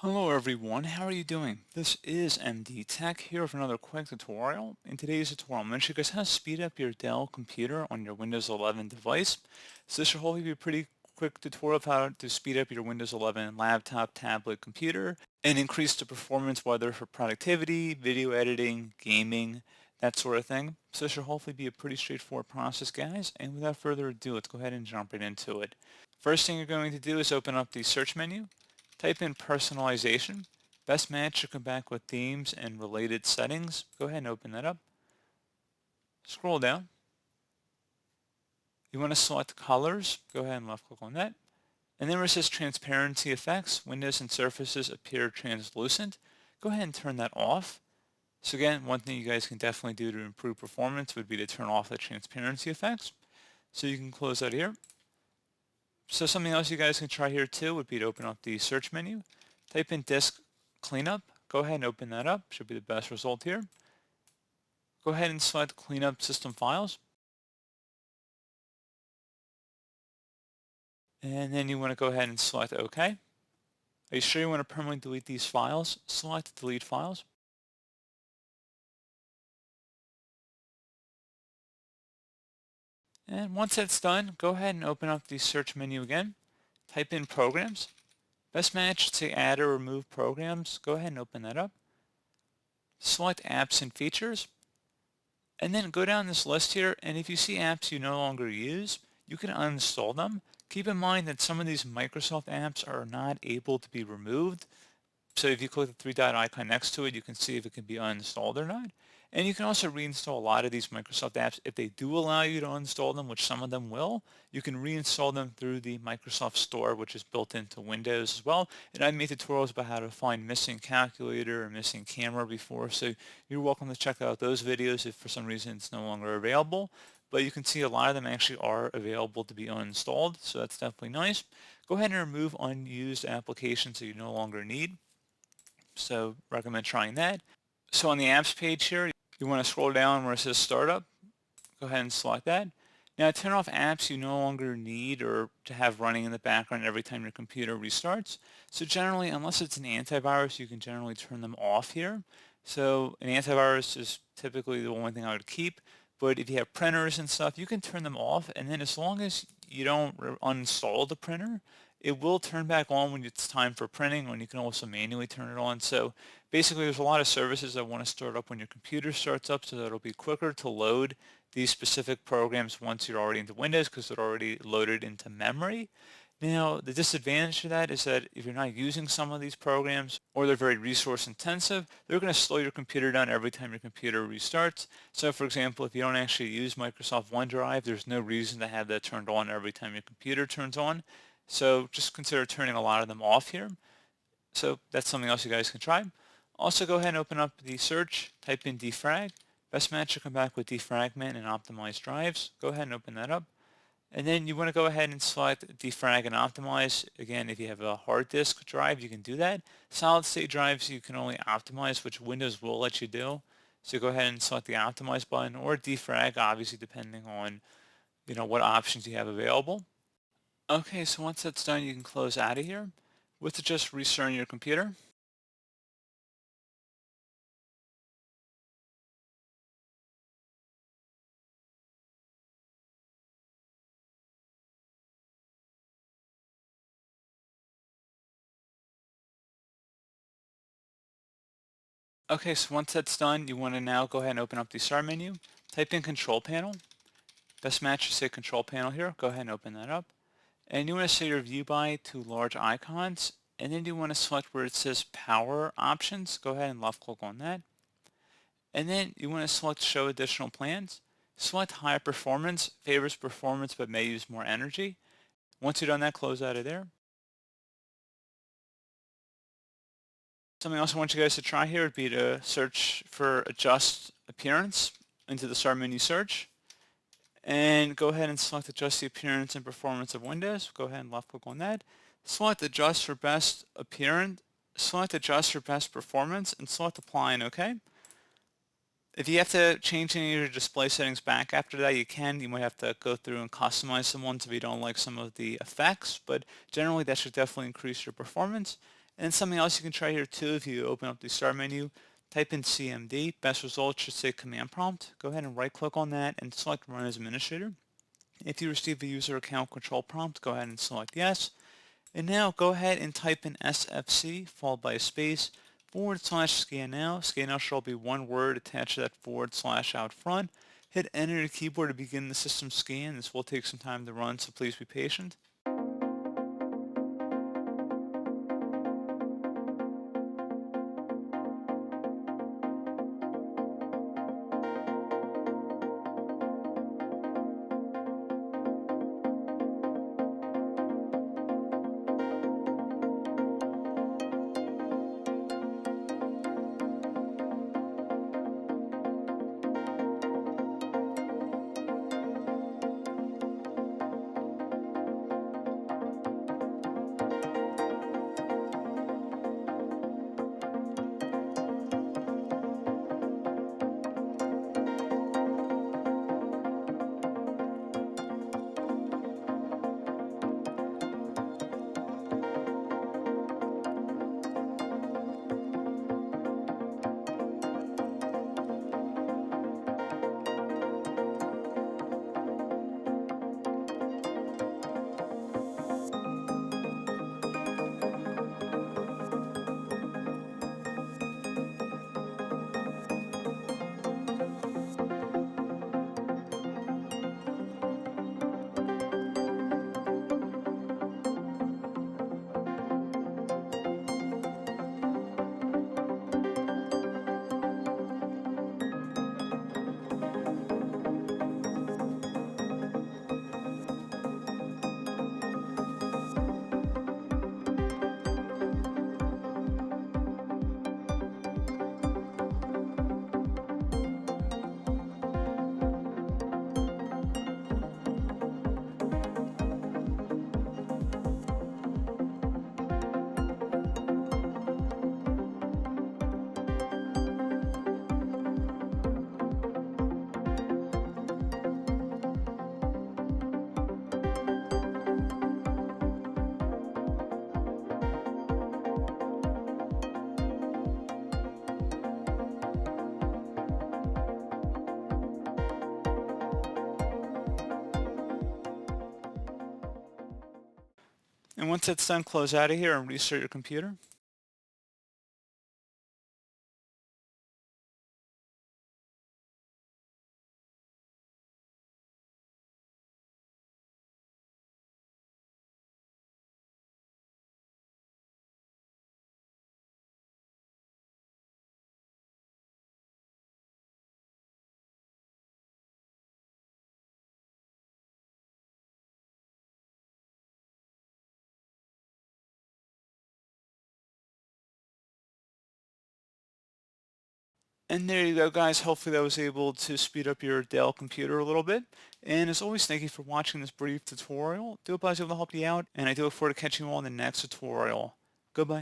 Hello everyone, how are you doing? This is MD Tech here with another quick tutorial. In today's tutorial, I'm going to show you guys how to speed up your Dell computer on your Windows 11 device. So this should hopefully be a pretty quick tutorial of how to speed up your Windows 11 laptop, tablet, computer, and increase the performance whether for productivity, video editing, gaming, that sort of thing. So this should hopefully be a pretty straightforward process, guys. And without further ado, let's go ahead and jump right into it. First thing you're going to do is open up the search menu. Type in personalization. Best match should come back with themes and related settings. Go ahead and open that up. Scroll down. You want to select colors. Go ahead and left click on that. And then where it says transparency effects, windows and surfaces appear translucent. Go ahead and turn that off. So again, one thing you guys can definitely do to improve performance would be to turn off the transparency effects. So you can close that here. So something else you guys can try here too would be to open up the search menu. Type in disk cleanup. Go ahead and open that up. Should be the best result here. Go ahead and select cleanup system files. And then you want to go ahead and select OK. Are you sure you want to permanently delete these files? Select delete files. And once that's done, go ahead and open up the search menu again. Type in programs. Best match to add or remove programs. Go ahead and open that up. Select apps and features. And then go down this list here, and if you see apps you no longer use, you can uninstall them. Keep in mind that some of these Microsoft apps are not able to be removed. So if you click the three-dot icon next to it, you can see if it can be uninstalled or not. And you can also reinstall a lot of these Microsoft apps. If they do allow you to uninstall them, which some of them will, you can reinstall them through the Microsoft Store, which is built into Windows as well. And I've made tutorials about how to find missing calculator or missing camera before, so you're welcome to check out those videos if for some reason it's no longer available. But you can see a lot of them actually are available to be uninstalled, so that's definitely nice. Go ahead and remove unused applications that you no longer need. So recommend trying that. So on the apps page here, you want to scroll down where it says startup. Go ahead and select that. Now turn off apps you no longer need or to have running in the background every time your computer restarts. So generally, unless it's an antivirus, you can generally turn them off here. So an antivirus is typically the only thing I would keep. But if you have printers and stuff, you can turn them off. And then as long as you don't uninstall the printer, it will turn back on when it's time for printing, and you can also manually turn it on. So basically, there's a lot of services that want to start up when your computer starts up, so that it'll be quicker to load these specific programs once you're already into Windows because they're already loaded into memory. Now, the disadvantage to that is that if you're not using some of these programs or they're very resource intensive, they're going to slow your computer down every time your computer restarts. So for example, if you don't actually use Microsoft OneDrive, there's no reason to have that turned on every time your computer turns on. So just consider turning a lot of them off here. So that's something else you guys can try. Also go ahead and open up the search, type in defrag. Best match will come back with defragment and optimize drives. Go ahead and open that up. And then you want to go ahead and select defrag and optimize. Again, if you have a hard disk drive, you can do that. Solid state drives, you can only optimize, which Windows will let you do. So go ahead and select the optimize button or defrag, obviously depending on what options you have available. Okay, so once that's done, you can close out of here. With just restarting your computer. Okay, so once that's done, you want to now go ahead and open up the start menu. Type in control panel. Best match to say control panel here. Go ahead and open that up. And you want to set your view by to large icons. And then you want to select where it says power options. Go ahead and left click on that. And then you want to select show additional plans. Select high performance, favors performance but may use more energy. Once you've done that, close out of there. Something else I want you guys to try here would be to search for adjust appearance into the start menu search. And go ahead and select adjust the appearance and performance of Windows. Go ahead and left click on that. Select adjust for best appearance. Select adjust for best performance and select apply and OK. If you have to change any of your display settings back after that, you can. You might have to go through and customize some ones if you don't like some of the effects, but generally that should definitely increase your performance. And something else you can try here too, if you open up the start menu, type in CMD, best result should say command prompt. Go ahead and right click on that and select run as administrator. If you receive a user account control prompt, go ahead and select yes. And now go ahead and type in SFC followed by a space /scan now. Scan now shall be one word attached to that / out front. Hit enter your keyboard to begin the system scan. This will take some time to run, so please be patient. And once it's done, close out of here and restart your computer. And there you go, guys. Hopefully that was able to speed up your Dell computer a little bit. And as always, thank you for watching this brief tutorial. I do hope I was able to help you out, and I do look forward to catching you all in the next tutorial. Goodbye.